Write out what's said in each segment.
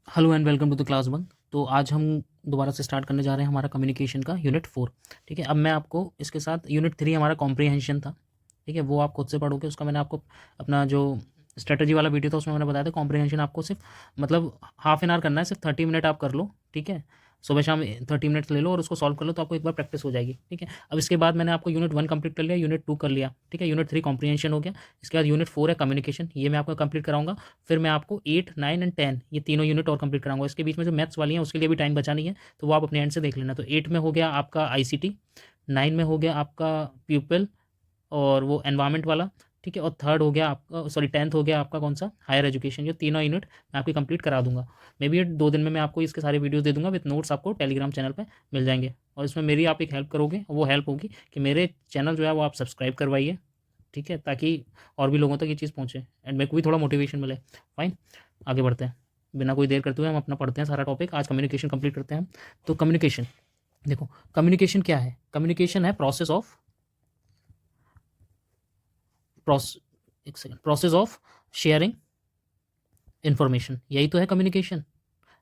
Hello and welcome to the class one. तो आज हम दोबारा से स्टार्ट करने जा रहे हैं हमारा कम्युनिकेशन का यूनिट 4। ठीक है, अब मैं आपको इसके साथ यूनिट 3 हमारा कॉम्प्रीहेंशन था। ठीक है, वो आप खुद से पढ़ोगे। उसका मैंने आपको अपना जो स्ट्रेटजी वाला वीडियो था उसमें मैंने बताया था कॉम्प्रीहेंशन आपको सिर्फ मतलब हाफ एन आवर करना है, सिर्फ 30 मिनट आप कर लो। ठीक है, सुबह शाम 30 मिनट्स ले लो और उसको सॉल्व कर लो तो आपको एक बार प्रैक्टिस हो जाएगी। ठीक है, अब इसके बाद मैंने आपको यूनिट 1 कंप्लीट कर लिया, यूनिट 2 कर लिया। ठीक है, यूनिट 3 कॉम्प्रीहेंशन हो गया। इसके बाद यूनिट 4 है कम्युनिकेशन, ये मैं आपको कंप्लीट कराऊंगा। फिर मैं आपको 8, 9 एंड 10 ये तीनों यूनिट और कंप्लीट कराऊंगा। इसके बीच में जो मैथ्स वाली हैं उसके लिए भी टाइम बचा नहीं है, तो वो आप अपने एंड से देख लेना। तो 8 में हो गया आपका आईसीटी, 9 में हो गया आपका प्यूपल और वो एनवायरनमेंट वाला। ठीक है, और थर्ड हो गया आपका, सॉरी 10th हो गया आपका कौन सा, हायर एजुकेशन। ये तीनों यूनिट मैं आपकी कंप्लीट करा दूंगा। मे बी 2 दिन में मैं आपको इसके सारे वीडियोस दे दूंगा विद नोट्स, आपको टेलीग्राम चैनल पे मिल जाएंगे। और इसमें मेरी आप एक हेल्प करोगे, वो हेल्प होगी कि मेरे चैनल जो है वो आप सब्सक्राइब करवाइए। ठीक है, ताकि और भी लोगों तक ये चीज़ पहुँचे एंड मेरे को भी थोड़ा मोटिवेशन मिले। फाइन, आगे बढ़ते हैं बिना कोई देर करते हुए। हम अपना पढ़ते हैं सारा टॉपिक, आज कम्युनिकेशन कंप्लीट करते हैं हम। तो कम्युनिकेशन देखो, कम्युनिकेशन क्या है? कम्युनिकेशन है प्रोसेस ऑफ शेयरिंग इन्फॉर्मेशन, यही तो है कम्युनिकेशन,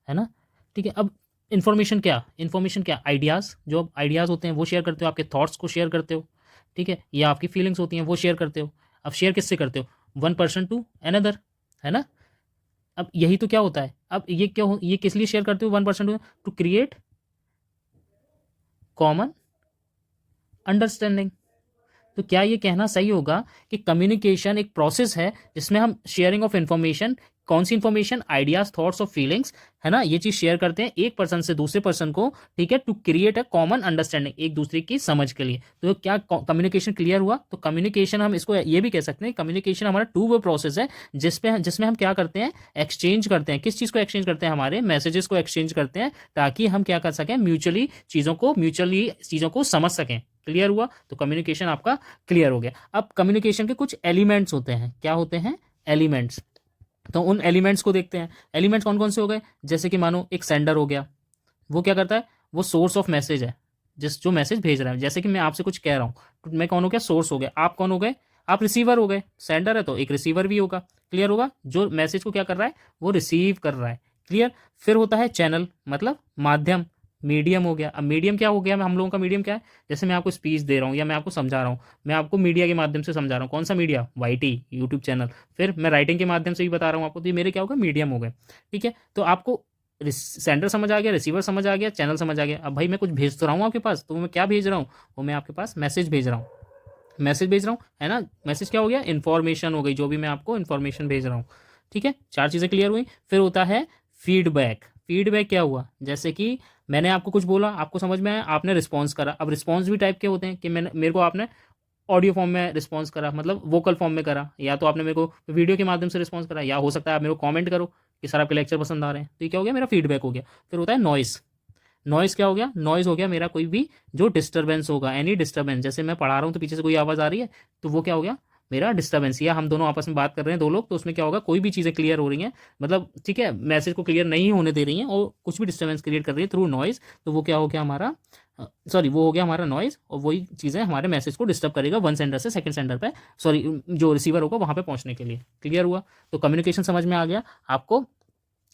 है ना? ठीक है, अब इन्फॉर्मेशन क्या आइडियाज़, जो आइडियाज़ होते हैं वो शेयर करते हो, आपके थॉट्स को शेयर करते हो। ठीक है, या आपकी फीलिंग्स होती हैं वो शेयर करते हो। अब शेयर किससे करते हो? वन पर्सन टू अनदर, है ना? अब यही तो क्या होता है। अब ये किस लिए शेयर करते हो one person to create common understanding. तो क्या ये कहना सही होगा कि कम्युनिकेशन एक प्रोसेस है जिसमें हम शेयरिंग ऑफ इन्फॉर्मेशन, कौन सी इन्फॉर्मेशन, आइडियाज, थॉट्स और फीलिंग्स, है ना, ये चीज शेयर करते हैं एक पर्सन से दूसरे पर्सन को। ठीक है, to create a common understanding, एक दूसरे की समझ के लिए। तो क्या कम्युनिकेशन क्लियर हुआ? तो कम्युनिकेशन हम इसको ये भी कह सकते हैं, कम्युनिकेशन हमारा टू वे प्रोसेस है जिसमें हम क्या करते हैं, एक्सचेंज करते हैं। किस चीज़ को एक्सचेंज करते हैं? हमारे मैसेजेस को एक्सचेंज करते हैं, ताकि हम क्या कर सकें, म्यूचुअली चीज़ों को समझ सकें। क्लियर हुआ? तो कम्युनिकेशन आपका क्लियर हो गया। अब कम्युनिकेशन के कुछ एलिमेंट्स होते हैं। क्या होते हैं? एलिमेंट्स। तो उन एलिमेंट्स को देखते हैं। एलिमेंट्स कौन कौन से हो गए? जैसे कि मानो एक सेंडर हो गया, वो क्या करता है, वो सोर्स ऑफ मैसेज है, जिस जो मैसेज भेज रहा है। जैसे कि मैं आपसे कुछ कह रहा हूँ तो मैं कौन हो गया? सोर्स हो गया। आप कौन हो गए? आप रिसीवर हो गए। सेंडर है तो एक रिसीवर भी होगा। क्लियर होगा? जो मैसेज को क्या कर रहा है, वो रिसीव कर रहा है। क्लियर। फिर होता है चैनल, मतलब माध्यम, मीडियम हो गया। अब मीडियम क्या हो गया? हम लोगों का मीडियम क्या है? जैसे मैं आपको स्पीच दे रहा हूँ या मैं आपको समझा रहा हूँ, मैं आपको मीडिया के माध्यम से समझा रहा हूँ। कौन सा मीडिया? YT, YouTube channel. फिर मैं राइटिंग के माध्यम से भी बता रहा हूँ आपको, तो ये मेरे क्या हो गए? मीडियम हो गए। ठीक है, तो आपको सेंडर समझ आ गया, रिसीवर समझ आ गया, चैनल समझ आ गया। अब भाई मैं कुछ भेज तो रहा हूँ आपके पास, तो मैं क्या भेज रहा हूँ? वो मैं आपके पास मैसेज भेज रहा हूँ, मैसेज भेज रहा हूँ, है ना? मैसेज क्या हो गया? इन्फॉर्मेशन हो गई, जो भी मैं आपको इन्फॉर्मेशन भेज रहा हूँ। ठीक है, चार चीज़ें क्लियर हुई। फिर होता है फीडबैक। फीडबैक क्या हुआ? जैसे कि मैंने आपको कुछ बोला, आपको समझ में आया, आपने रिस्पॉन्स करा। अब रिस्पॉन्स भी टाइप के होते हैं कि मैंने मेरे को आपने ऑडियो फॉर्म में रिस्पॉन्स करा, मतलब वोकल फॉर्म में करा, या तो आपने मेरे को वीडियो के माध्यम से रिस्पॉन्स करा, या हो सकता है आप मेरे को कमेंट करो कि सर आपके लेक्चर पसंद आ रहे हैं। तो ये क्या हो गया? मेरा फीडबैक हो गया। फिर होता है नॉइस। नॉइस क्या हो गया? नॉइस हो गया मेरा कोई भी जो डिस्टर्बेंस होगा, एनी डिस्टर्बेंस। जैसे मैं पढ़ा रहा हूँ तो पीछे से कोई आवाज़ आ रही है, तो वो क्या हो गया? मेरा डिस्टर्बेंस। या हम दोनों आपस में बात कर रहे हैं, दो लोग, तो उसमें क्या होगा? कोई भी चीज़ें क्लियर हो रही हैं, मतलब ठीक है, मैसेज को क्लियर नहीं होने दे रही हैं और कुछ भी डिस्टर्बेंस क्रिएट कर रही है थ्रू नॉइज, तो वो क्या हो गया हमारा, सॉरी, वो हो गया हमारा नॉइज। और वही चीज़ें हमारे मैसेज को डिस्टर्ब करेगा वन सेंडर से सेकंड सेंडर पे, सॉरी, जो रिसीवर होगा वहाँ पे पहुँचने के लिए। क्लियर हुआ? तो कम्युनिकेशन समझ में आ गया आपको,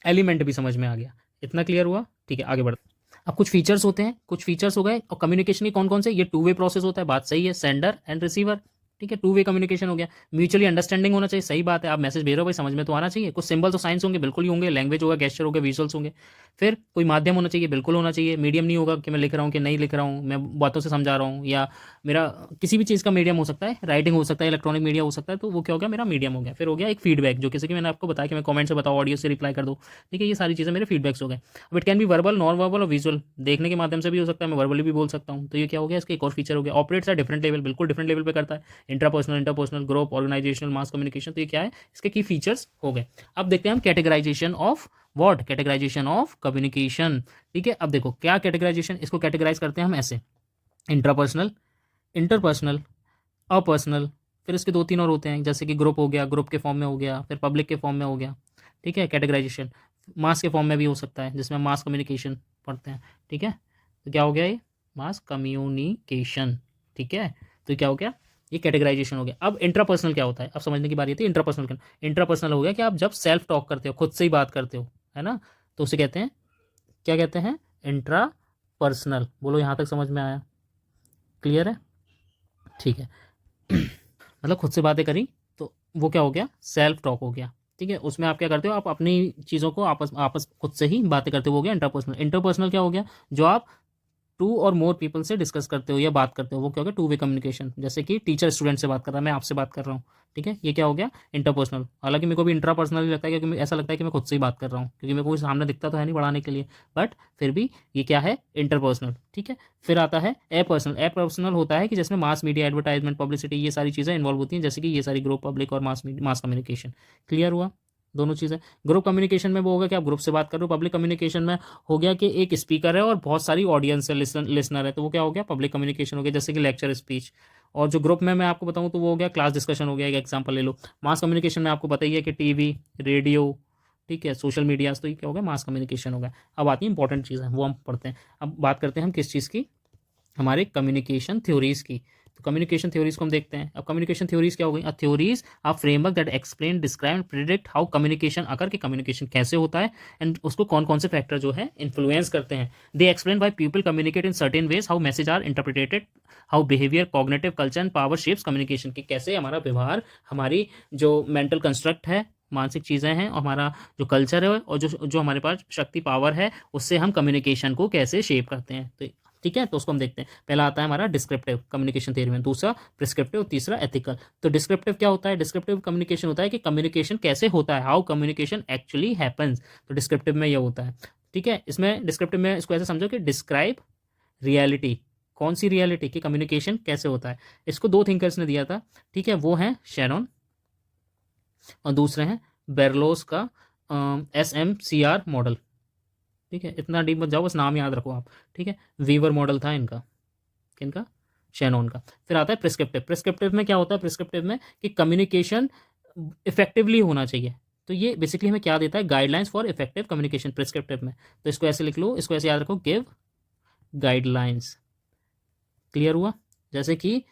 एलिमेंट भी समझ में आ गया। इतना क्लियर हुआ? ठीक है, आगे बढ़ते। अब कुछ फीचर्स होते हैं, कुछ फीचर्स हो गए। और कम्युनिकेशन के कौन कौन से? ये टू वे प्रोसेस होता है, बात सही है, सेंडर एंड रिसीवर। ठीक है, टू वे कम्युनिकेशन हो गया। म्यूचुअली अंडरस्टैंडिंग होना चाहिए, सही बात है। आप मैसेज भेज रहे हो भाई, समझ में तो आना चाहिए। कुछ सिंबल्स और साइंस होंगे, बिल्कुल ही होंगे। लैंग्वेज होगा, गेस्चर होगा, विजुअल्स होंगे। फिर कोई माध्यम होना चाहिए, बिल्कुल होना चाहिए। मीडियम नहीं होगा कि मैं लिख रहा हूँ कि नहीं लिख रहा हूँ, मैं बातों से समझा रहा हूँ, या मेरा किसी भी चीज़ का मीडियम हो सकता है, राइटिंग हो सकता है, इलेक्ट्रॉनिक मीडिया हो सकता है, तो वो क्या हो गया? मेरा मीडियम हो गया। फिर हो गया एक फीडबैक, जो किसी की मैंने आपको बताया कि मैं कमेंट से बताओ, ऑडियो से रिप्लाई कर दो। ठीक है, ये सारी चीज़ें मेरे फीडबैक्स हो गए। अब it can be verbal, non verbal और विजुअल। देखने के माध्यम से भी हो सकता है, मैं वर्बली भी बोल सकता हूँ। तो ये क्या हो गया? इसका एक और फीचर हो गया। ऑपरेट्स एट डिफरेंट लेवल, बिल्कुल डिफरेंट लेवल पे करता है। Intrapersonal, interpersonal, group, organisational, mass communication. तो ये क्या है? इसके की फीचर्स हो गए। अब देखते हैं हम categorisation of what, categorisation of communication. ठीक है, अब देखो क्या कैटेगराइजेशन, इसको कैटेगराइज करते हैं हम ऐसे: इंट्रापर्सनल, इंटरपर्सनल, अपर्सनल। फिर इसके दो तीन और होते हैं, जैसे कि ग्रुप हो गया, ग्रुप के फॉर्म में हो गया, फिर पब्लिक के फॉर्म में हो गया। ठीक है, कैटेगराइजेशन। मास के फॉर्म में भी हो सकता है, जिसमें मास कम्युनिकेशन पढ़ते हैं। ठीक है, तो क्या हो गया ये? Mass communication. ठीक है, तो क्या हो गया? ये कैटेगराइजेशन हो गया। अब इंट्रापर्सनल क्या होता है? अब समझने की बारी थी। इंट्रापर्सनल क्या? इंट्रापर्सनल हो गया कि आप जब सेल्फ टॉक करते हो, खुद से ही बात करते हो, है ना? तो उसे कहते हैं, क्या कहते हैं, इंट्रा पर्सनल। बोलो यहाँ तक समझ में आया? क्लियर है? ठीक है। मतलब खुद से बातें करी तो वो क्या हो गया, सेल्फ टॉक हो गया। ठीक है, उसमें आप क्या करते हो, आप अपनी चीज़ों को आपस आपस खुद से ही बातें करते हो गया इंटरपर्सनल। इंटरपर्सनल क्या हो गया, जो आप टू और मोर पीपल से डिस्कस करते हो या बात करते हो, वो क्या हो गया, टू वे कम्युनिकेशन। जैसे कि टीचर स्टूडेंट से बात कर रहा है, मैं आपसे बात कर रहा हूँ। ठीक है, ये क्या हो गया, इंटरपर्सनल। हालांकि मेरे को भी इंट्रा पर्सनल ही लगता है, क्योंकि ऐसा लगता है कि मैं खुद से ही बात कर रहा हूँ, क्योंकि मेरे को कोई सामने दिखता तो है नहीं पढ़ाने के लिए, बट फिर भी ये क्या है, इंटरपर्सनल। ठीक है, फिर आता है ए पर्सनल। ए पर्सनल होता है कि जिसमें मास मीडिया, एडवर्टाइजमेंट, पब्लिसिटी, ये सारी चीज़ें इन्वॉल्व होती हैं, जैसे कि ये सारी ग्रुप पब्लिक और मास कम्युनिकेशन। क्लियर हुआ? दोनों चीज़ें। ग्रुप कम्युनिकेशन में वो होगा कि आप ग्रुप से बात कर रहे हो। पब्लिक कम्युनिकेशन में हो गया कि एक स्पीकर है और बहुत सारी ऑडियंस है, लिसनर है, तो वो क्या हो गया, पब्लिक कम्युनिकेशन हो गया, जैसे कि लेक्चर स्पीच। और जो ग्रुप में मैं आपको बताऊं तो वो हो गया क्लास डिस्कशन हो गया, एक एग्जांपल ले लो। मास कम्युनिकेशन में आपको पता ही है कि टीवी, रेडियो, ठीक है, सोशल मीडिया, तो ये क्या हो गया, मास कम्युनिकेशन हो गया। अब आती है इंपॉर्टेंट चीज़ है, वो हम पढ़ते हैं। अब बात करते हैं हम किस चीज़ की, हमारे कम्युनिकेशन थ्योरीज की। तो कम्युनिकेशन थ्योरीज को हम देखते हैं। अब कम्युनिकेशन थ्योरीज क्या हो गई, theories are framework that explain, describe, predict how communication occur, के कम्युनिकेशन कैसे होता है एंड उसको कौन कौन से फैक्टर जो है इन्फ्लुएंस करते हैं। They explain why people communicate in certain ways, how message are interpreted, how behaviour, cognitive, culture and power shapes communication, की कैसे हमारा व्यवहार, हमारी जो मेंटल कंस्ट्रक्ट है, मानसिक चीज़ें हैं, और हमारा जो कल्चर है और जो जो हमारे पास शक्ति पावर है, उससे हम कम्युनिकेशन को कैसे शेप करते हैं। तो ठीक है, तो उसको हम देखते हैं। पहला आता है हमारा डिस्क्रिप्टिव कम्युनिकेशन थ्योरी में, दूसरा प्रिस्क्रिप्टिव, तीसरा एथिकल। तो डिस्क्रिप्टिव क्या होता है, डिस्क्रिप्टिव कम्युनिकेशन होता है कि कम्युनिकेशन कैसे होता है, हाउ कम्युनिकेशन एक्चुअली हैपन्स। तो डिस्क्रिप्टिव में ये होता है। ठीक है, इसमें डिस्क्रिप्टिव में इसको ऐसे समझो कि डिस्क्राइब रियलिटी, कौन सी रियलिटी, की कम्युनिकेशन कैसे होता है। इसको दो थिंकर्स ने दिया था। ठीक है, वो हैं शेरॉन और दूसरे हैं बेरलोस का SMCR मॉडल। ठीक है, इतना डीप मत जाओ, बस नाम याद रखो आप। ठीक है, वीवर मॉडल था इनका, किनका, शैनॉन का। फिर आता है प्रिस्क्रिप्टिव। प्रिस्क्रिप्टिव में क्या होता है, प्रिस्क्रिप्टिव में कि कम्युनिकेशन इफेक्टिवली होना चाहिए। तो ये बेसिकली हमें क्या देता है, guidelines for effective communication prescriptive में। तो इसको ऐसे लिख लो, इसको ऐसे याद रखो, गिव गाइडलाइंस। क्लियर हुआ? जैसे कि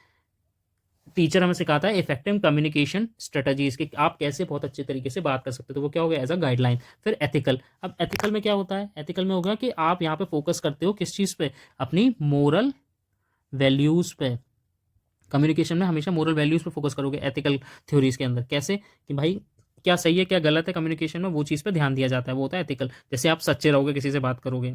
टीचर हमें सिखाता है इफेक्टिव कम्युनिकेशन स्ट्रेटजीज की, आप कैसे बहुत अच्छे तरीके से बात कर सकते हो, तो वो क्या हो गया, एज अ गाइडलाइन। फिर एथिकल। अब एथिकल में क्या होता है, एथिकल में होगा कि आप यहाँ पे फोकस करते हो किस चीज़ पे, अपनी मोरल वैल्यूज़ पे। कम्युनिकेशन में हमेशा मोरल वैल्यूज़ पे फोकस करोगे एथिकल थ्योरीज के अंदर। कैसे कि भाई क्या सही है क्या गलत है कम्युनिकेशन में, वो चीज़ पे ध्यान दिया जाता है, वो होता है एथिकल। जैसे आप सच्चे रहोगे, किसी से बात करोगे,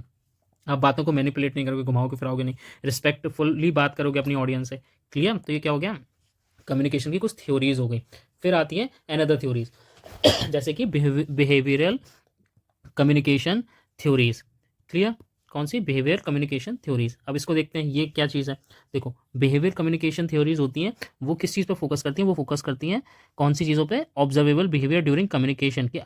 आप बातों को मैनिपुलेट नहीं करोगे, घुमाओगे फिराओगे नहीं, रिस्पेक्टफुली बात करोगे अपनी ऑडियंस से। क्लियर? तो ये क्या हो गया, कम्युनिकेशन की कुछ थ्योरीज हो गई। फिर आती है अनदर थ्योरीज जैसे कि बिहेवियरल कम्युनिकेशन थ्योरीज। क्लियर? कौन सी, बिहेवियर कम्युनिकेशन थ्योरीज। अब इसको देखते हैं, ये क्या चीज़ है। देखो, बिहेवियर कम्युनिकेशन थ्योरीज होती हैं, वो किस चीज़ पर फोकस करती हैं, वो फोकस करती हैं कौन सी चीज़ों पे, ऑब्जर्वेबल बिहेवियर ड्यूरिंग कम्युनिकेशन, कि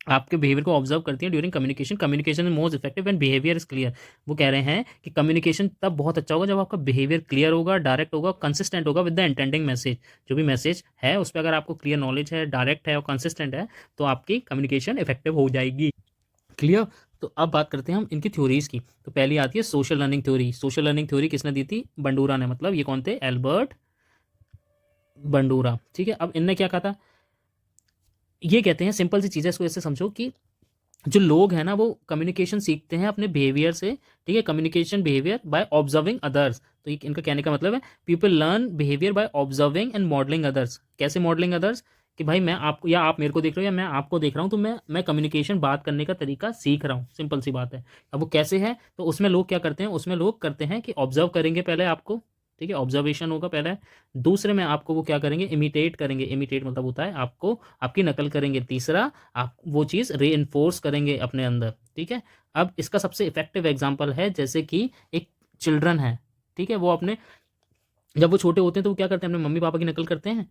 आपके बिहेवियर को ऑब्जर्व करती है during communication. Communication is most effective and behaviour is clear. वो कह रहे हैं कि कम्युनिकेशन तब बहुत अच्छा होगा जब आपका बिहेवियर क्लियर होगा, डायरेक्ट होगा, कंसिस्टेंट होगा विद द इंटेंडिंग मैसेज। जो भी मैसेज है उस पर अगर आपको क्लियर नॉलेज है, डायरेक्ट है और कंसिस्टेंट है, तो आपकी कम्युनिकेशन इफेक्टिव हो जाएगी। क्लियर? तो अब बात करते हैं हम इनकी थ्योरीज की। तो पहली आती है social learning theory. Social learning theory किसने दी थी, बंडूरा ने। मतलब ये कौन थे, एल्बर्ट बंडूरा। ठीक है, अब इनने क्या कहा था, ये कहते हैं, सिंपल सी चीज़ है, इसको ऐसे समझो कि जो लोग हैं ना, वो कम्युनिकेशन सीखते हैं अपने बिहेवियर से। ठीक है, communication behaviour by observing others. तो ये इनका कहने का मतलब है, people learn behaviour by observing and modelling others. कैसे मॉडलिंग अदर्स, कि भाई मैं आपको, या आप मेरे को देख रहे हो या मैं आपको देख रहा हूँ, तो मैं कम्युनिकेशन बात करने का तरीका सीख रहा हूँ, सिंपल सी बात है। अब वो कैसे है, तो उसमें लोग क्या करते हैं, उसमें लोग करते हैं कि ऑब्जर्व करेंगे पहले आपको। ठीक है, ऑब्जर्वेशन होगा पहले। दूसरे में आपको वो क्या करेंगे, इमिटेट करेंगे। इमिटेट मतलब होता है आपको, आपकी नकल करेंगे। तीसरा, आप वो चीज़ री इन्फोर्स करेंगे अपने अंदर। ठीक है, अब इसका सबसे इफेक्टिव एग्जाम्पल है, जैसे कि एक चिल्ड्रन है। ठीक है, वो अपने, जब वो छोटे होते हैं तो वो क्या करते हैं, अपने मम्मी पापा की नकल करते हैं,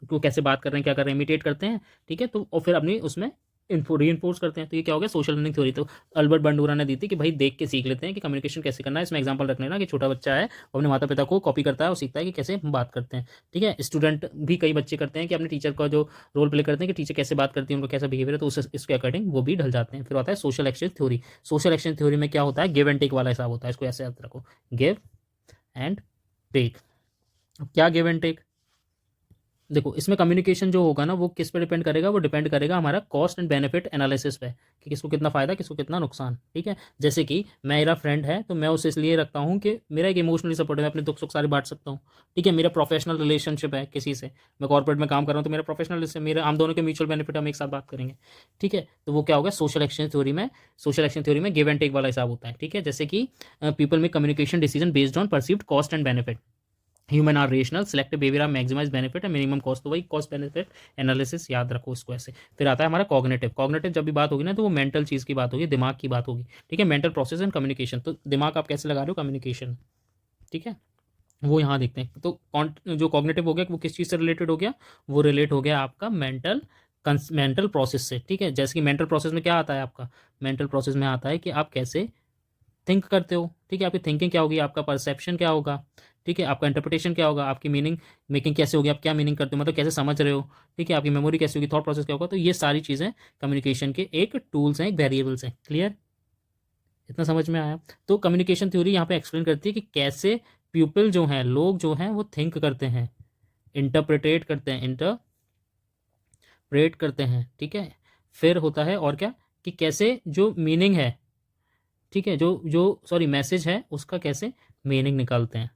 वो कैसे बात कर रहे हैं, क्या कर रहे हैं, इमिटेट करते हैं। ठीक है, तो और फिर अपनी उसमें री इन्फोर्स करते हैं। तो ये क्या हो गया, सोशल लर्निंग थ्योरी। तो अल्बर्ट बंडूरा ने दी थी कि भाई देख के सीख लेते हैं कि कम्युनिकेशन कैसे करना है। इसमें एग्जांपल रख लेना कि छोटा बच्चा है, वो अपने माता पिता को कॉपी करता है और सीखता है कि कैसे हम बात करते हैं। ठीक है, स्टूडेंट भी कई बच्चे करते हैं कि अपने टीचर का जो रोल प्ले करते हैं कि टीचर कैसे बात करती है, उनका कैसा बिहेवियर है, तो इसके अकॉर्डिंग वो भी ढल जाते हैं। फिर आता है social exchange theory. Social exchange theory में क्या होता है, गिव एंड टेक वाला हिसाब होता है। इसको ऐसे याद रखो, गिव एंड टेक। क्या गिव एंड टेक, देखो इसमें कम्युनिकेशन जो होगा ना वो किस पे डिपेंड करेगा, वो डिपेंड करेगा हमारा कॉस्ट एंड बेनिफिट एनालिसिस पे, कि किसको कितना फ़ायदा किसको कितना नुकसान। ठीक है, जैसे कि मेरा फ्रेंड है तो मैं उसे इसलिए रखता हूँ कि मेरा एक इमोशनली सपोर्ट है, मैं अपने दुख सुख सारे बांट सकता हूँ। ठीक है, मेरा प्रोफेशनल रिलेशनशिप है किसी से, मैं कॉर्पोरेट में काम कर रहा हूँ तो मेरा प्रोफेशनल से मेरे हम दोनों के म्यूचुअल बेनिफिट हम एक साथ बात करेंगे। ठीक है, तो वो क्या होगा, सोशल एक्शन थ्योरी में गिव एंड टेक वाला हिसाब होता है। ठीक है, जैसे कि पीपल में communication decision based on perceived cost and benefit, human are rational, selective behaviour are maximise benefit है मिनिमम कॉस्ट, तो वही कॉस्ट बेनिफिट एनालिसिस याद रखो इसको ऐसे। फिर आता है हमारा कॉग्निटिव, कॉग्निटिव जब भी बात होगी ना तो वो मेंटल चीज़ की बात होगी, दिमाग की बात होगी। ठीक है, मेंटल प्रोसेस एंड कम्युनिकेशन, तो दिमाग आप कैसे लगा रहे हो, कम्युनिकेशन। ठीक है, वो यहाँ देखते हैं। तो जो कॉग्निटिव हो गया वो किस चीज़ से रिलेटेड हो गया, वो रिलेट हो गया आपका मेंटल प्रोसेस से। ठीक है, जैसे कि मेंटल प्रोसेस में क्या आता है आपका, मेंटल प्रोसेस में आता है कि आप कैसे थिंक करते हो। ठीक है, आपकी थिंकिंग क्या होगी, आपका परसेप्शन क्या होगा। ठीक है, आपका इंटरप्रिटेशन क्या होगा, आपकी मीनिंग मेकिंग कैसे होगी, आप क्या मीनिंग करते हो, मतलब कैसे समझ रहे हो। ठीक है, आपकी मेमोरी कैसे होगी, थॉट प्रोसेस क्या होगा। तो ये सारी चीज़ें कम्युनिकेशन के एक टूल्स हैं, एक वेरिएबल्स हैं। क्लियर, इतना समझ में आया। तो कम्युनिकेशन थ्योरी यहाँ पे एक्सप्लेन करती है कि कैसे पीपल जो हैं, लोग जो हैं वो थिंक करते हैं, इंटरप्रेट करते हैं। ठीक है, फिर होता है और क्या, कि कैसे जो मीनिंग है, ठीक है, जो जो सॉरी मैसेज है उसका कैसे मीनिंग निकालते हैं।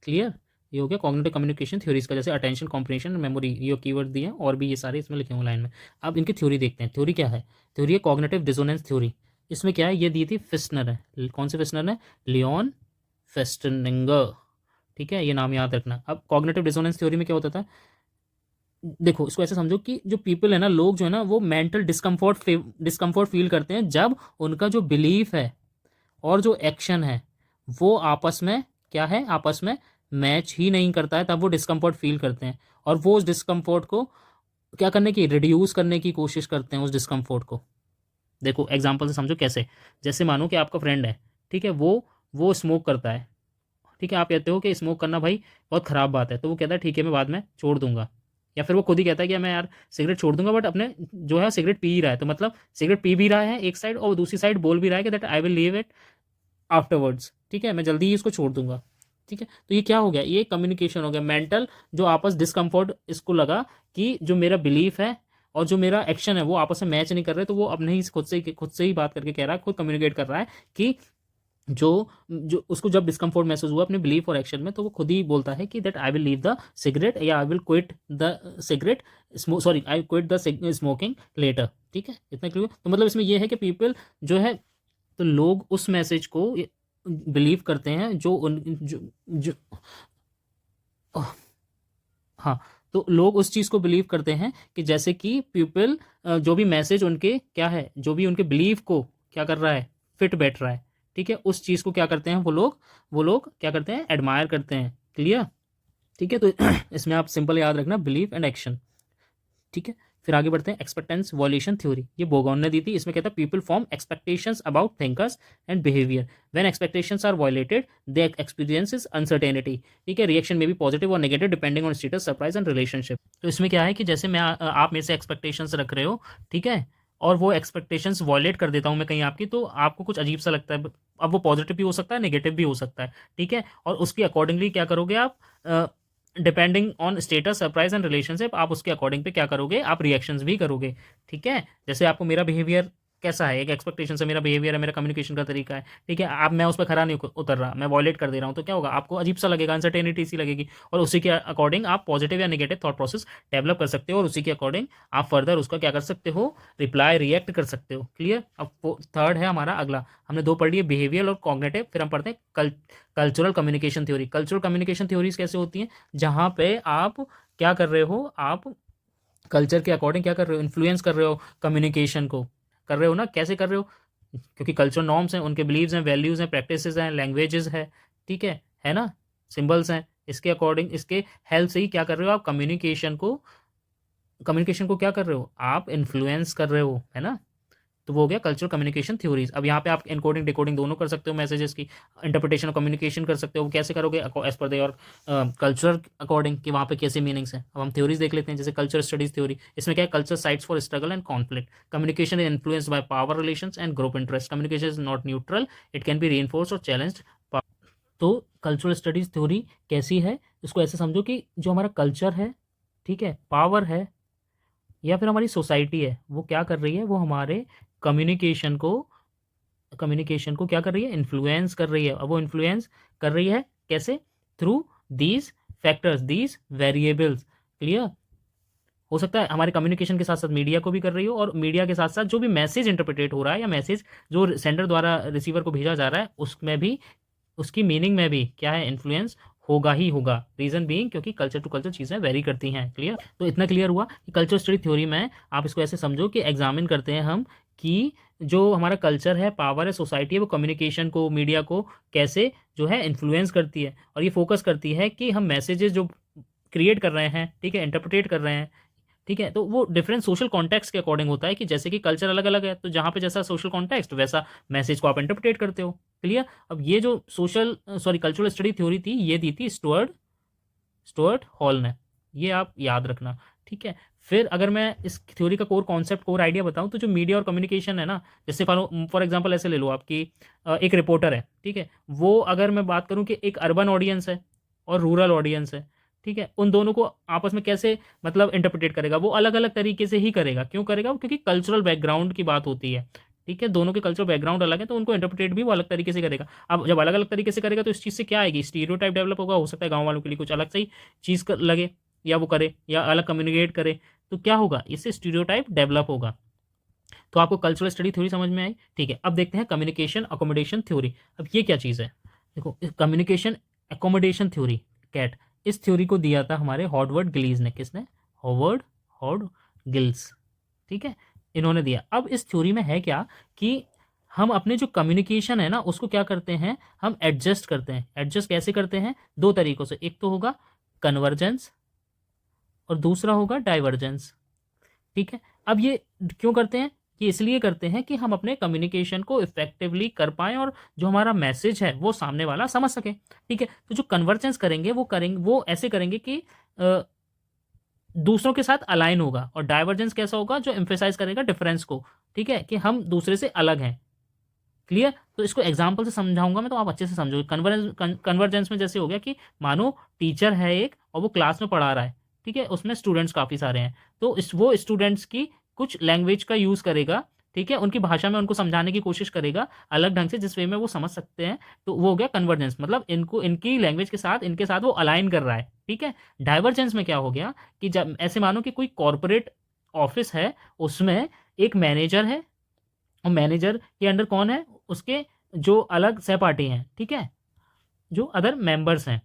क्लियर, ये हो गया कॉग्निटिव कम्युनिकेशन थ्योरीज का, जैसे अटेंशन, कॉम्प्रिहेंशन, मेमोरी, ये कीवर्ड दिए हैं और भी ये सारे इसमें लिखे हुए लाइन में। अब इनकी थ्योरी देखते हैं। थ्योरी क्या है, थ्योरी है कॉग्निटिव डिसोनेंस थ्योरी। इसमें क्या है, ये दी थी फिस्नर है, कौन से फिस्नर है, लियोन फेस्टनिंगर। ठीक है, ये नाम याद रखना। अब कॉग्निटिव डिसोनेंस थ्योरी में क्या होता था, देखो इसको ऐसे समझो कि जो पीपल है ना, लोग जो है ना, वो मेंटल डिस्कम्फर्ट फील करते हैं जब उनका जो बिलीफ है और जो एक्शन है वो आपस में क्या है, आपस में मैच ही नहीं करता है, तब वो डिस्कम्फर्ट फील करते हैं। और वो उस डिस्कम्फर्ट को क्या करने की, रिड्यूस करने की कोशिश करते हैं उस डिस्कम्फर्ट को। देखो एग्जांपल से समझो कैसे, जैसे मानो कि आपका फ्रेंड है, ठीक है, वो स्मोक करता है। ठीक है, आप कहते हो कि स्मोक करना भाई बहुत ख़राब बात है, तो वो कहता है ठीक है मैं बाद में छोड़ दूंगा। या फिर वो खुद ही कहता है कि मैं यार सिगरेट छोड़ दूंगा, बट अपने जो है सिगरेट पी ही रहा है, तो मतलब सिगरेट पी भी रहा है एक साइड और दूसरी साइड बोल भी रहा है कि that I will leave it afterwards. ठीक है, मैं जल्दी ही इसको छोड़ दूंगा। ठीक है, तो ये क्या हो गया, ये कम्युनिकेशन हो गया मेंटल, जो आपस डिस्कम्फर्ट इसको लगा कि जो मेरा बिलीफ है और जो मेरा एक्शन है वो आपस में मैच नहीं कर रहे, तो वो अपने ही खुद से ही बात करके कह रहा है, खुद कम्युनिकेट कर रहा है कि जो जो उसको जब डिस्कम्फर्ट महसूस हुआ अपने बिलीफ और एक्शन में, तो वो खुद ही बोलता है कि that I will leave the cigarette या I will quit the cigarette, sorry I quit the smoking later. ठीक है, इतना क्लियर। तो मतलब इसमें यह है कि पीपल जो है, तो लोग उस मैसेज को बिलीव करते हैं जो उन जो हाँ, तो लोग उस चीज़ को बिलीव करते हैं कि जैसे कि पीपल जो भी मैसेज उनके क्या है, जो भी उनके बिलीव को क्या कर रहा है, फिट बैठ रहा है। ठीक है, उस चीज़ को क्या करते हैं वो लोग क्या करते हैं, एडमायर करते हैं। क्लियर, ठीक है, तो इसमें आप सिंपल याद रखना बिलीफ एंड एक्शन। ठीक है, फिर आगे बढ़ते हैं एक्सपेक्टेंस वॉल्यूशन थ्योरी, ये बोगॉन ने दी थी। इसमें कहता है people form expectations about thinkers and behaviour, when expectations are violated they experiences uncertainty. ठीक है, रिएक्शन में भी पॉजिटिव और negative depending on status, surprise and relationship. तो इसमें क्या है कि जैसे आप मेरे से एक्सपेक्टेशंस रख रहे हो, ठीक है, और वो एक्सपेक्टेशंस वॉयलेट कर देता हूँ मैं कहीं आपकी, तो आपको कुछ अजीब सा लगता है। अब वो पॉजिटिव भी हो सकता है, नेगेटिव भी हो सकता है। ठीक है, और उसके अकॉर्डिंगली क्या करोगे आप, depending on status, surprise and relationship, आप उसके अकॉर्डिंग पे क्या करोगे, आप रिएक्शंस भी करोगे। ठीक है, जैसे आपको मेरा बिहेवियर कैसा है, एक एक्सपेक्टेशन से मेरा बिहेवियर है, मेरा कम्युनिकेशन का तरीका है। ठीक है, आप मैं उस पर खरा नहीं उतर रहा, मैं वॉयलेट कर दे रहा हूँ, तो क्या होगा, आपको अजीब सा लगेगा, अनसर्टेनिटी सी लगेगी। और उसी के अकॉर्डिंग आप पॉजिटिव या नेगेटिव थॉट प्रोसेस डेवलप कर सकते हो, और उसी के अकॉर्डिंग आप फर्दर उसका क्या कर सकते हो, रिप्लाई रिएक्ट कर सकते हो। क्लियर। अब थर्ड है हमारा अगला, हमने दो पढ़ लिए, बिहेवियर और कॉग्निटिव, फिर हम पढ़ते हैं cultural communication theory. Cultural communication theories कैसे होती हैं, जहाँ पे आप क्या कर रहे हो, आप कल्चर के अकॉर्डिंग क्या कर रहे हो, इन्फ्लुएंस कर रहे हो कम्युनिकेशन को, कर रहे हो ना, कैसे कर रहे हो, क्योंकि कल्चर नॉर्म्स हैं, उनके बिलीव्स हैं, वैल्यूज़ हैं, प्रैक्टिसेस हैं, लैंग्वेजेस है। ठीक है ना, सिंबल्स हैं, इसके अकॉर्डिंग, इसके हेल्प से ही क्या कर रहे हो आप, कम्युनिकेशन को क्या कर रहे हो, आप इन्फ्लुएंस कर रहे हो, है ना। तो वो हो गया कल्चरल कम्युनिकेशन थ्योरीज। अब यहाँ पे आप एनकोडिंग डिकोडिंग दोनों कर सकते हो, मैसेजेस की इंटरप्रिटेशन और कम्युनिकेशन कर सकते हो। वो कैसे करोगे, as per your culture according, कि वहाँ पे कैसे मीनिंग्स हैं। अब हम थ्योरीज देख लेते हैं, जैसे कल्चर स्टडीज थ्योरी, इसमें क्या है, culture sites for struggle and conflict, communication is influenced by power relations and group interest, communication is not neutral, it can be reinforced और चैलेंज्ड। तो कल्चरल स्टडीज थ्योरी कैसी है, इसको ऐसे समझो कि जो हमारा कल्चर है, ठीक है, पावर है या फिर हमारी सोसाइटी है, वो क्या कर रही है, वो हमारे कम्युनिकेशन को क्या कर रही है, इन्फ्लुएंस कर रही है। अब वो इन्फ्लुएंस कर रही है कैसे, through these factors, these variables. Clear, हो सकता है हमारे कम्युनिकेशन के साथ साथ मीडिया को भी कर रही हो, और मीडिया के साथ साथ जो भी मैसेज इंटरप्रेटेट हो रहा है या मैसेज जो सेंडर द्वारा रिसीवर को भेजा जा रहा है, उसमें भी, उसकी मीनिंग में भी क्या है, इन्फ्लुएंस होगा ही होगा। रीजन बीइंग क्योंकि कल्चर टू कल्चर चीज़ें वेरी करती हैं। क्लियर, तो इतना क्लियर हुआ कि कल्चर स्टडी थ्योरी में आप इसको ऐसे समझो कि एग्जामिन करते हैं हम कि जो हमारा कल्चर है, पावर है, सोसाइटी है, वो कम्युनिकेशन को, मीडिया को कैसे जो है इन्फ्लुएंस करती है, और ये फोकस करती है कि हम मैसेजेस जो क्रिएट कर रहे हैं, ठीक है, इंटरप्रेट कर रहे हैं, ठीक है, तो वो डिफरेंट सोशल कॉन्टेक्स्ट के अकॉर्डिंग होता है कि जैसे कि कल्चर अलग अलग है, तो जहाँ पे जैसा सोशल कॉन्टेक्स्ट वैसा मैसेज को आप इंटरप्रेट करते हो। क्लियर, अब ये जो कल्चरल स्टडी थ्योरी थी, ये दी थी स्टुअर्ट हॉल ने, ये आप याद रखना। ठीक है, फिर अगर मैं इस थ्योरी का कोर कॉन्सेप्ट, कोर आइडिया बताऊं, तो जो मीडिया और कम्युनिकेशन है ना, जैसे फॉर एग्जांपल ऐसे ले लो आपकी एक रिपोर्टर है, ठीक है, वो अगर मैं बात करूं कि एक अर्बन ऑडियंस है और रूरल ऑडियंस है, ठीक है, उन दोनों को आपस में कैसे मतलब इंटरप्रेट करेगा, वो अलग अलग तरीके से ही करेगा। क्यों करेगा, क्योंकि कल्चरल बैकग्राउंड की बात होती है। ठीक है, दोनों के कल्चरल बैकग्राउंड अलग है, तो उनको इंटरप्रेट भी वो अलग तरीके से करेगा। अब जब अलग अलग तरीके से करेगा तो इस चीज़ से क्या आएगी, स्टीरियोटाइप डेवलप होगा। हो सकता है गाँव वालों के लिए कुछ अलग सही चीज़ लगे, या वो करे, या अलग कम्युनिकेट करे, तो क्या होगा, इससे स्टीरियोटाइप डेवलप होगा। तो आपको कल्चरल स्टडी थ्योरी समझ में आई। ठीक है, अब देखते हैं कम्युनिकेशन अकोमोडेशन थ्योरी। अब ये क्या चीज़ है, देखो, कम्युनिकेशन अकोमोडेशन थ्योरी, कैट, इस थ्योरी को दिया था हमारे हॉवर्ड गिलीज ने। किसने, हॉवर्ड गिल्स। ठीक है, इन्होंने दिया। अब इस थ्योरी में है क्या कि हम अपने जो कम्युनिकेशन है ना, उसको क्या करते हैं, हम एडजस्ट करते हैं। एडजस्ट कैसे करते हैं, दो तरीकों से, एक तो होगा कन्वर्जेंस और दूसरा होगा डाइवर्जेंस। ठीक है, अब ये क्यों करते हैं, कि इसलिए करते हैं कि हम अपने कम्युनिकेशन को इफेक्टिवली कर पाएं और जो हमारा मैसेज है वो सामने वाला समझ सके। ठीक है, तो जो कन्वर्जेंस करेंगे वो ऐसे करेंगे कि दूसरों के साथ अलाइन होगा, और डाइवर्जेंस कैसा होगा, जो एम्फेसाइज करेगा डिफरेंस को। ठीक है, कि हम दूसरे से अलग हैं। क्लियर, तो इसको एग्जाम्पल से समझाऊंगा मैं, तो आप अच्छे से समझोगे। कन्वर्जेंस में जैसे हो गया कि मानो टीचर है एक और वो क्लास में पढ़ा रहा है, ठीक है, उसमें स्टूडेंट्स काफ़ी सारे हैं, तो वो स्टूडेंट्स की कुछ लैंग्वेज का यूज़ करेगा, ठीक है, उनकी भाषा में उनको समझाने की कोशिश करेगा अलग ढंग से, जिस वे में वो समझ सकते हैं, तो वो हो गया कन्वर्जेंस, मतलब इनको इनकी लैंग्वेज के साथ इनके साथ वो अलाइन कर रहा है। ठीक है, डाइवर्जेंस में क्या हो गया कि जब ऐसे मानो कि कोई कॉरपोरेट ऑफिस है, उसमें एक मैनेजर है, और मैनेजर के अंडर कौन है, उसके जो अलग सहपाठी हैं, ठीक है, जो अदर मेंबर्स हैं,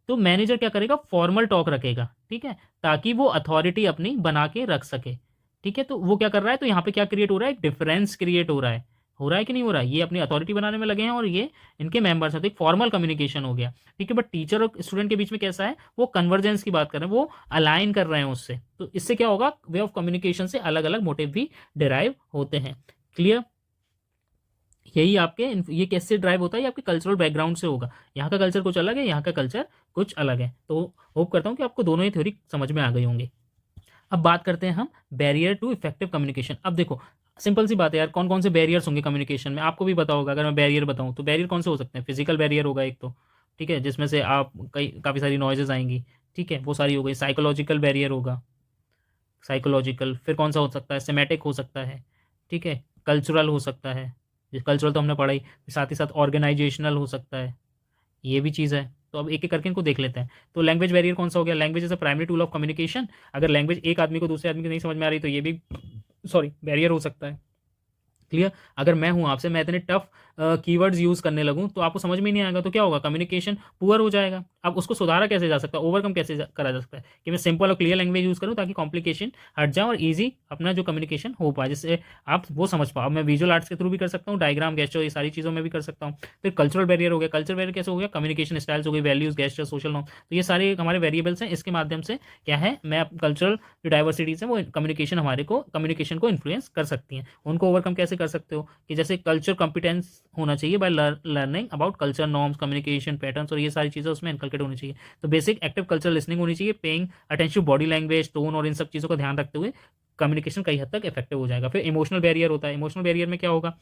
तो मैनेजर क्या करेगा, फॉर्मल टॉक रखेगा, ठीक है, ताकि वो अथॉरिटी अपनी बना के रख सके। ठीक है, तो वो क्या कर रहा है, तो यहाँ पे क्या क्रिएट हो रहा है, एक डिफरेंस क्रिएट हो रहा है कि नहीं हो रहा है, ये अपनी अथॉरिटी बनाने में लगे हैं और ये इनके मेंबर्स हैं, तो एक फॉर्मल कम्युनिकेशन हो गया। ठीक है, बट टीचर और स्टूडेंट के बीच में कैसा है, वो कन्वर्जेंस की बात कर रहे हैं, वो अलाइन कर रहे हैं उससे, तो इससे क्या होगा, वे ऑफ कम्युनिकेशन से अलग अलग मोटिव भी डिराइव होते हैं। क्लियर, यही आपके ये कैसे ड्राइव होता है, ये आपके कल्चरल बैकग्राउंड से होगा। यहाँ का कल्चर कुछ अलग है, यहाँ का कल्चर कुछ अलग है। तो होप करता हूँ कि आपको दोनों ही थ्योरी समझ में आ गई होंगी। अब बात करते हैं हम बैरियर टू इफेक्टिव कम्युनिकेशन। अब देखो, सिंपल सी बात है यार, कौन कौन से बैरियर्स होंगे कम्युनिकेशन में, आपको भी पता होगा। अगर मैं बैरियर बताऊँ तो बैरियर कौन से हो सकते हैं, फिजिकल बैरियर होगा एक तो, ठीक है, जिसमें से आप काफ़ी सारी नॉइजेज आएंगी, ठीक है, वो सारी हो गई। साइकोलॉजिकल बैरियर होगा, साइकोलॉजिकल, फिर कौन सा हो सकता है, सेमेटिक हो सकता है, ठीक है, कल्चरल हो सकता है, कल्चरल तो हमने पढ़ा ही, साथ ही साथ ऑर्गेनाइजेशनल हो सकता है, ये भी चीज़ है। तो अब एक एक करके इनको देख लेते हैं। तो लैंग्वेज बैरियर कौन सा हो गया, language is a primary tool of communication. अगर लैंग्वेज एक आदमी को दूसरे आदमी को नहीं समझ में आ रही तो ये भी बैरियर हो सकता है। क्लियर, अगर मैं हूँ आपसे, मैं इतने टफ कीवर्ड्स यूज़ करने लगूँ तो आपको समझ में नहीं आएगा, तो क्या होगा, कम्युनिकेशन पुअर हो जाएगा। अब उसको सुधारा कैसे जा सकता है, ओवरकम कैसे करा जा सकता है, कि मैं सिंपल और क्लियर लैंग्वेज यूज़ करूँ ताकि कॉम्प्लिकेशन हट जाए और ईजी अपना जो कम्युनिकेशन हो पाए, जिससे आप वो समझ पाओ। अब मैं विजुअल आर्ट्स के थ्रू भी कर सकता हूँ, डायग्राम, गेस्चर, ये सारी चीज़ों में भी कर सकता हूँ। फिर कल्चरल बैरियर हो गया, कल्चरल बैरियर कैसे हो गया, कम्युनिकेशन स्टाइल्स हो गई, वैल्यूज़, गेस्चर, सोशल नॉर्म, तो ये सारे हमारे वेरिएबल्स हैं। इसके माध्यम से क्या है, मैं कल्चरल जो डाइवर्सिटीज़ है वो कम्युनिकेशन को इन्फ्लुएंस कर सकती हैं। उनको ओवरकम कैसे कर सकते हो, कि जैसे कल्चर कॉम्पिटेंस होना चाहिए by learning about culture norms, communication patterns, और ये सारी चीज़ें उसमें इनकलकेट होनी चाहिए। तो बेसिक एक्टिव कल्चर लिसनिंग होनी चाहिए, paying attention to body language, tone, और इन सब चीज़ों का ध्यान रखते हुए कम्युनिकेशन कई हद तक इफेक्टिव हो जाएगा। फिर इमोशनल बैरियर होता है, इमोशनल बैरियर में क्या होगा,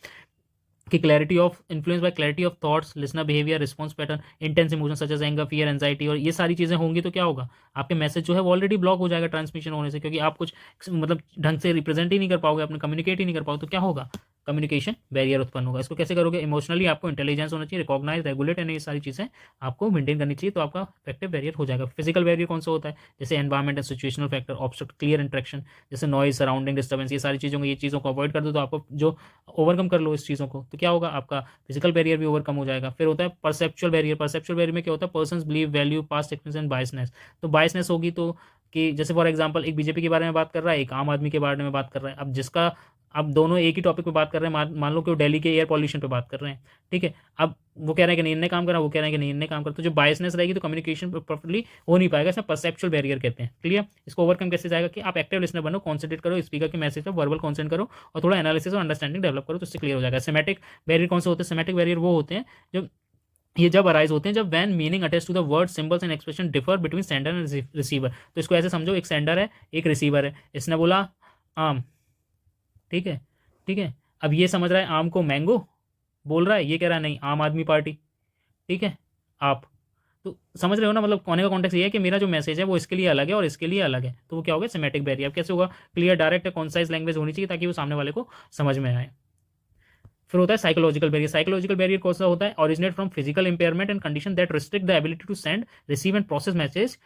कि clarity of influence by clarity of thoughts, listener behaviour, response pattern, intense emotion such as anger, fear, anxiety, और ये सारी चीज़ें होंगी तो क्या होगा, आपके मैसेज जो है वो ऑलरेडी ब्लॉक हो जाएगा ट्रांसमिशन होने से, क्योंकि आप कुछ मतलब ढंग से रिप्रेजेंट ही नहीं कर पाओगे, अपने कम्युनिकेट ही नहीं कर पाओगे, तो क्या होगा, कम्युनिकेशन बैरियर उत्पन्न होगा। इसको कैसे करोगे, इमोशनली आपको इंटेलिजेंस होना चाहिए, रिकॉग्नाइज, रेगुलेट, एंड ये सारी चीज़ें आपको मेंटेन करनी चाहिए, तो आपका इफेक्टिव बैरियर हो जाएगा। फिजिकल बैरियर कौन सा होता है, जैसे environment and situational factor, obstruct clear interaction, जैसे नॉइज, सराउंडिंग डिस्टर्बेंस, ये सारी चीज़ों को, ये चीज़ों को अवॉइड कर दो, तो आपको जो ओवरकम कर लो इस चीज़ों को, तो क्या होगा, आपका फिजिकल बैरियर भी ओवरकम हो जाएगा। फिर होता है परसेप्चुअल बैरियर। परसेप्चुअल बैरियर में क्या होता है, persons believe, value, past experience and biasness. तो बायसनेस होगी तो कि जैसे फॉर एग्जांपल एक बीजेपी के बारे में बात कर रहा है, एक आम आदमी के बारे में बात कर रहा है, अब जिसका, अब दोनों एक ही टॉपिक पे बात कर रहे हैं, मान लो कि वो दिल्ली के एयर पॉल्यूशन पे बात कर रहे हैं, ठीक है, अब वो कह रहे हैं कि नहीं इनने काम करा, वो कह रहे हैं कि नहीं इनने काम करा, तो जो बायसनेस रहेगी तो कम्युनिकेशन प्रॉपर्ली हो नहीं पाएगा, इसमें परसेप्चुअल बैरियर कहते हैं। क्लियर, इसको ओवरकम कैसे जाएगा कि आप एक्टिव लिसनर बनो, कॉन्सेंट्रेट करो स्पीकर के मैसेज पर, वर्बल कॉन्सेंट करो और थोड़ा एनालिसिस और अंडरस्टैंडिंग डेवलप करो, तो इससे क्लियर हो जाएगा। सेमेटिक बैरियर कौन से होते हैं, सेमेटिक बैरियर वो होते हैं जो ये जब अराइज होते हैं जब when meaning attach to the word, symbols and expression differ between sender and receiver. तो इसको ऐसे समझो, एक सेंडर है एक रिसीवर है, इसने बोला आम, ठीक है, ठीक है, अब ये समझ रहा है आम को मैंगो बोल रहा है, ये कह रहा है नहीं आम आदमी पार्टी, ठीक है, आप, तो समझ रहे हो ना, मतलब कोने का कॉन्टेक्स्ट ये है कि मेरा जो मैसेज है वो इसके लिए अलग है और इसके लिए अलग है, तो वो क्या होगा, सेमेटिक बैरियर। कैसे होगा, क्लियर, डायरेक्ट, कॉन्साइज लैंग्वेज होनी चाहिए ताकि वो सामने वाले को समझ में आए। फिर होता है साइकोलॉजिकल बैरियर। साइकोलॉजिकल बैरियर कौन सा होता है, originate from physical impairment and condition that restrict the ability to send, receive and process message,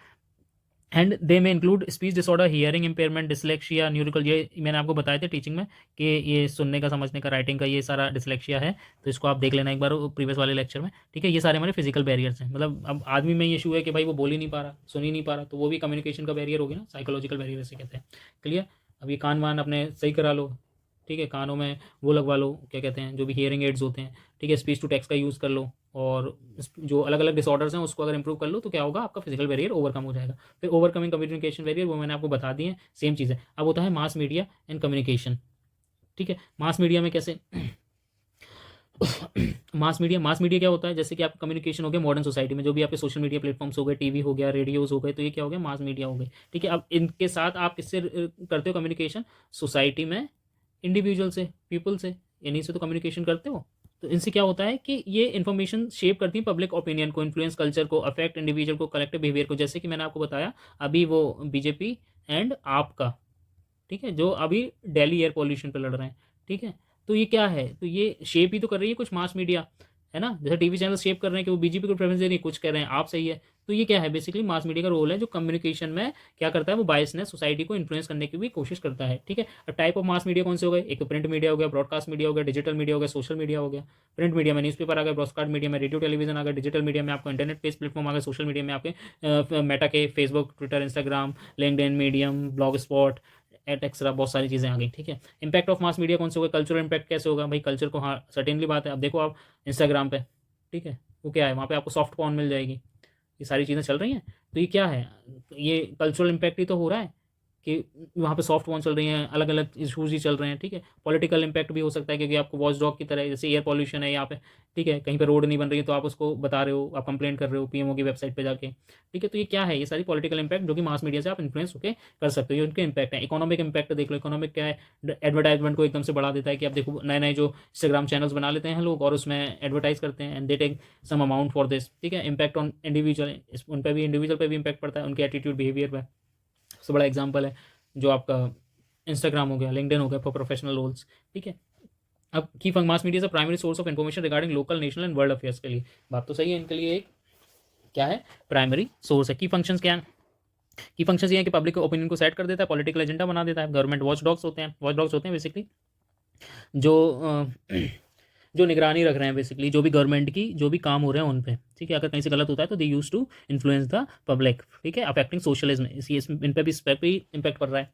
and they में include speech disorder, hearing impairment, dyslexia, neural, ये मैंने आपको बताया था टीचिंग में कि ये सुनने का, समझने का, राइटिंग का, ये सारा डिसलेक्सिया है, तो इसको आप देख लेना एक बार प्रीवियस वाले लेक्चर में, ठीक है। ये सारे हमारे फिजिकल बैरियर्स हैं, मतलब अब आदमी में ये इशू है कि भाई वो बोल ही नहीं पा रहा, सुन ही नहीं पा रहा, तो वो भी कम्युनिकेशन का बैरियर होगी ना, साइकोलॉजिकल बैरियर ऐसे कहते हैं। क्लियर, अब ये कान वान अपने सही करा लो, ठीक है, कानों में वो लगवा लो, क्या कहते हैं, जो भी हियरिंग एड्स होते हैं, ठीक है, स्पीच टू टेक्स्ट का यूज़ कर लो, और जो अलग अलग डिसऑर्डर्स हैं उसको अगर इंप्रूव कर लो तो क्या होगा, आपका फिजिकल बैरियर ओवरकम हो जाएगा। फिर ओवरकमिंग कम्युनिकेशन बैरियर, वो मैंने आपको बता दिए, सेम चीज़ है। अब होता है मास मीडिया एंड कम्युनिकेशन, ठीक है। मास मीडिया में कैसे मास मीडिया क्या होता है, जैसे कि आपका कम्युनिकेशन हो गया मॉडर्न सोसाइटी में, जो भी आपके सोशल मीडिया प्लेटफॉर्म्स हो गए, टीवी हो गया, रेडियोज हो गए, तो ये क्या हो गया, मास मीडिया हो गए, ठीक है। अब इनके साथ आप किससे करते हो कम्युनिकेशन, सोसाइटी में इंडिविजुअल से, पीपल से, इन्हीं से तो कम्युनिकेशन करते हो। तो इनसे क्या होता है कि ये इन्फॉर्मेशन शेप करती है पब्लिक ओपिनियन को, इन्फ्लुएंस कल्चर को, अफेक्ट इंडिविजुअल को, कलेक्टिव बिहेवियर को, जैसे कि मैंने आपको बताया अभी वो बीजेपी एंड आपका, ठीक है, जो अभी दिल्ली एयर पॉल्यूशन पे लड़ रहे हैं, ठीक है। तो ये क्या है, तो ये शेप ही तो कर रही है कुछ मास मीडिया, है ना, जैसे टीवी चैनल शेप कर रहे हैं कि वो बीजेपी को प्रेफरेंस दे रही है, कुछ कह रहे हैं आप सही है। तो ये क्या है, बेसिकली मास मीडिया का रोल है जो कम्युनिकेशन में क्या करता है, वो बायसनेस सोसाइटी को इन्फ्लुएंस करने की भी कोशिश करता है, ठीक है। अब टाइप ऑफ मास मीडिया कौन से हो गए, एक तो प्रिंट मीडिया हो गया, ब्रॉडकास्ट मीडिया हो गया, डिजिटल मीडिया हो गया, सोशल मीडिया हो गया। प्रिंट मीडिया में न्यूज़पेपर आ गया, ब्रॉडकास्ट मीडिया में रेडियो टेलीविजन आ गया, डिजिटल मीडिया में आपको इंटरनेट बेस्ड प्लेटफॉर्म आ गया, सोशल मीडिया में आपके मेटा के Facebook, Twitter, Instagram, LinkedIn, Medium, blog spot, et extra, बहुत सारी चीज़ें आ गई, ठीक है। इंपैक्ट ऑफ मास मीडिया कौन से होगा, कल्चरल इंपैक्ट कैसे होगा, भाई कल्चर को, हाँ सर्टेनली बात है, अब देखो आप इंस्टाग्राम पे, ठीक है, वो क्या है, वहाँ पे आपको सॉफ्ट पॉर्न मिल जाएगी, ये सारी चीज़ें चल रही हैं, तो ये क्या है, ये कल्चरल इम्पैक्ट ही तो हो रहा है कि वहाँ पे सॉफ्ट पॉर्न चल रही हैं, अलग अलग इशूज़ ही चल रहे हैं, ठीक है। पॉलिटिकल इम्पैक्ट भी हो सकता है क्योंकि आपको वॉच डॉग की तरह, जैसे एयर पॉल्यूशन है यहाँ पे, ठीक है, कहीं पे रोड नहीं बन रही है तो आप उसको बता रहे हो, आप कंप्लेंट कर रहे हो पीएमओ की वेबसाइट पे जाके, ठीक है। तो ये क्या है, ये सारी पॉलिटिकल इम्पैक्ट जो कि मास मीडिया से आप इन्फ्लुएंस होकर कर सकते हो, ये उनके इम्पैक्ट है। इकोनॉमिक इम्पैक्ट देख लो, इकोनॉमिक क्या है, एडवर्टाइजमेंट को एकदम से बढ़ा देता है कि आप देखो नए नए जो इंस्टाग्राम चैनल्स बना लेते हैं लोग और उसमें एडवर्टाइज करते हैं and they take some amount for this, ठीक है। इम्पैक्ट ऑन इंडिविजुअल, उन पर भी, इंडिविजुअल पर भी इम्पैक्ट पड़ता है, उनके एटीट्यूड बिहेवियर पर। सबसे बड़ा एग्जाम्पल है जो आपका इंस्टाग्राम हो गया, लिंक्डइन हो गया फॉर प्रोफेशनल रोल्स, ठीक है। अब की फंक मास मीडिया से primary source of information regarding local, national and world affairs के लिए, बात तो सही है, इनके लिए एक क्या है, प्राइमरी सोर्स है। की फंक्शंस क्या है, की फंक्शंस ये है कि पब्लिक ओपिनियन को सेट कर देता है, पॉलिटिकल एजेंडा बना देता है। गवर्नमेंट वॉच डॉग्स होते हैं, वॉच डॉग्स होते हैं बेसिकली जो जो निगरानी रख रहे हैं, बेसिकली जो भी गवर्नमेंट की जो भी काम हो रहे हैं उन पे, ठीक है। अगर कहीं से गलत होता है तो they use to influence the public, ठीक है, अफेक्टिंग सोशलिज्म, इन पे भी, इस पर भी इम्पैक्ट पड़ रहा है।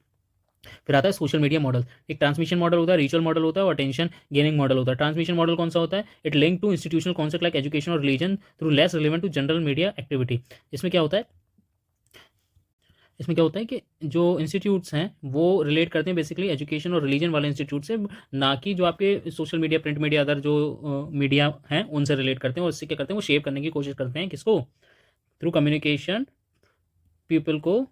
फिर आता है सोशल मीडिया मॉडल। एक ट्रांसमिशन मॉडल होता है, रिचुअल मॉडल होता है और अटेंशन गेनिंग मॉडल होता है। ट्रांसमिशन मॉडल कौन सा होता है, it link to institutional concept like education और religion through less relevant to general media activity. इसमें क्या होता है, इसमें क्या होता है कि जो इंस्टीट्यूट्स हैं वो रिलेट करते हैं बेसिकली एजुकेशन और रिलीजन वाले इंस्टीट्यूट से, ना कि जो आपके social media, print media, other जो मीडिया हैं उनसे रिलेट करते हैं। और इससे क्या करते हैं, वो शेप करने की कोशिश करते हैं, किसको, थ्रू कम्युनिकेशन पीपल को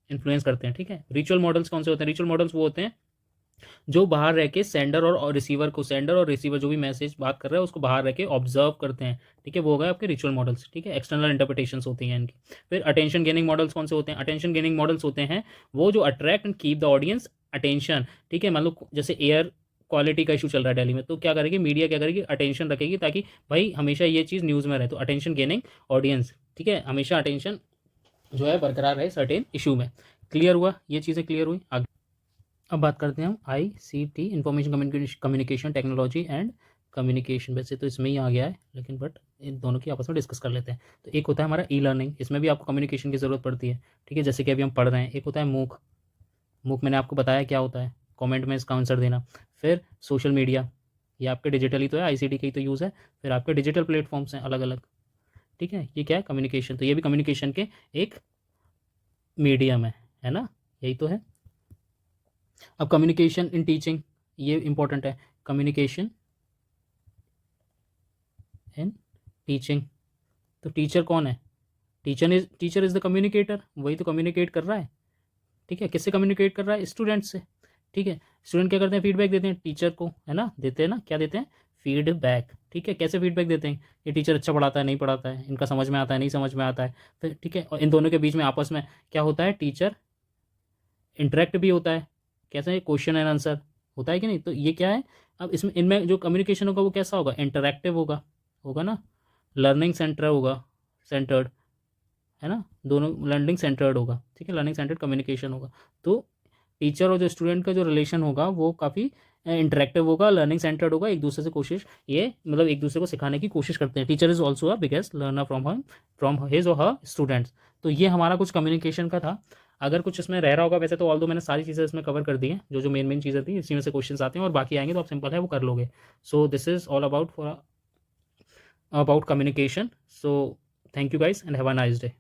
इन्फ्लुएंस करते हैं, ठीक है। रिचुअल मॉडल्स कौन से होते हैं, रिचुअल मॉडल्स वो होते हैं जो बाहर रह के सेंडर और रिसीवर को, सेंडर और रिसीवर जो भी मैसेज बात कर रहा है उसको बाहर रह के ऑब्जर्व करते हैं, ठीक है, वो हो गए आपके रिचुअल मॉडल्स, ठीक है, एक्सटर्नल इंटरप्रिटेशंस होती हैं इनकी। फिर अटेंशन गेनिंग मॉडल्स कौन से होते हैं? अटेंशन गेनिंग मॉडल्स होते हैं वो जो attract and keep the audience attention, ठीक है। मान लो जैसे एयर क्वालिटी का इशू चल रहा है दिल्ली में, तो क्या करेगी मीडिया, क्या करेगी, अटेंशन रखेगी ताकि भाई हमेशा ये चीज़ न्यूज़ में रहे, तो अटेंशन गेनिंग ऑडियंस, ठीक है, हमेशा अटेंशन जो है बरकरार रहे सर्टेन इशू में। क्लियर हुआ? ये चीज़ें क्लियर हुई। आगे अब बात करते हैं हम ICT, information communication technology and communication. वैसे तो इसमें ही आ गया है, लेकिन बट इन दोनों की आपस में डिस्कस कर लेते हैं। तो एक होता है हमारा ई-लर्निंग, इसमें भी आपको कम्युनिकेशन की ज़रूरत पड़ती है, ठीक है, जैसे कि अभी हम पढ़ रहे हैं। एक होता है मूक, मूक मैंने आपको बताया क्या होता है, कमेंट में इसका आंसर देना। फिर सोशल मीडिया, ये आपके डिजिटल ही तो है, ICT का ही तो यूज़ है। फिर आपके डिजिटल प्लेटफॉर्म्स हैं अलग अलग, ठीक है, ये क्या है, कम्युनिकेशन, तो ये भी कम्युनिकेशन के एक मीडियम है ना, यही तो है। अब कम्युनिकेशन इन टीचिंग, ये इंपॉर्टेंट है, कम्युनिकेशन इन टीचिंग। तो टीचर कौन है? टीचर इज़ द कम्युनिकेटर, वही तो कम्युनिकेट कर रहा है, ठीक है। किससे कम्युनिकेट कर रहा है? स्टूडेंट से, ठीक है। स्टूडेंट क्या करते हैं? फीडबैक देते हैं टीचर को, है ना, देते हैं ना, क्या देते हैं? फीडबैक, ठीक है। कैसे फीडबैक देते हैं? ये टीचर अच्छा पढ़ाता है, नहीं पढ़ाता है, इनका समझ में आता है, नहीं समझ में आता है, फिर ठीक है। और इन दोनों के बीच में आपस में क्या होता है? टीचर इंटरेक्ट भी होता है, कैसे? क्वेश्चन एंड आंसर होता है कि नहीं? तो ये क्या है? अब इसमें इनमें जो कम्युनिकेशन होगा वो कैसा होगा? इंटरेक्टिव होगा, होगा ना, लर्निंग सेंटर होगा, सेंटर्ड, है ना, दोनों लर्निंग सेंटर्ड होगा, ठीक है, लर्निंग सेंटर्ड कम्युनिकेशन होगा। तो टीचर और जो स्टूडेंट का जो रिलेशन होगा वो काफ़ी इंटरेक्टिव होगा, लर्निंग सेंटर्ड होगा, एक दूसरे से कोशिश, ये मतलब एक दूसरे को सिखाने की कोशिश करते हैं। Teacher is also a biggest learner from his और हर स्टूडेंट्स। तो ये हमारा कुछ कम्युनिकेशन का था। अगर कुछ इसमें रह रहा होगा, वैसे तो ऑल दो मैंने सारी चीज़ें इसमें कवर कर दी हैं, जो जो मेन मेन चीज़ें थी इसी में से क्वेश्चन आते हैं, और बाकी आएंगे तो आप सिंपल है वो कर लोगे। So this is all about communication. So thank you guys and have a nice day.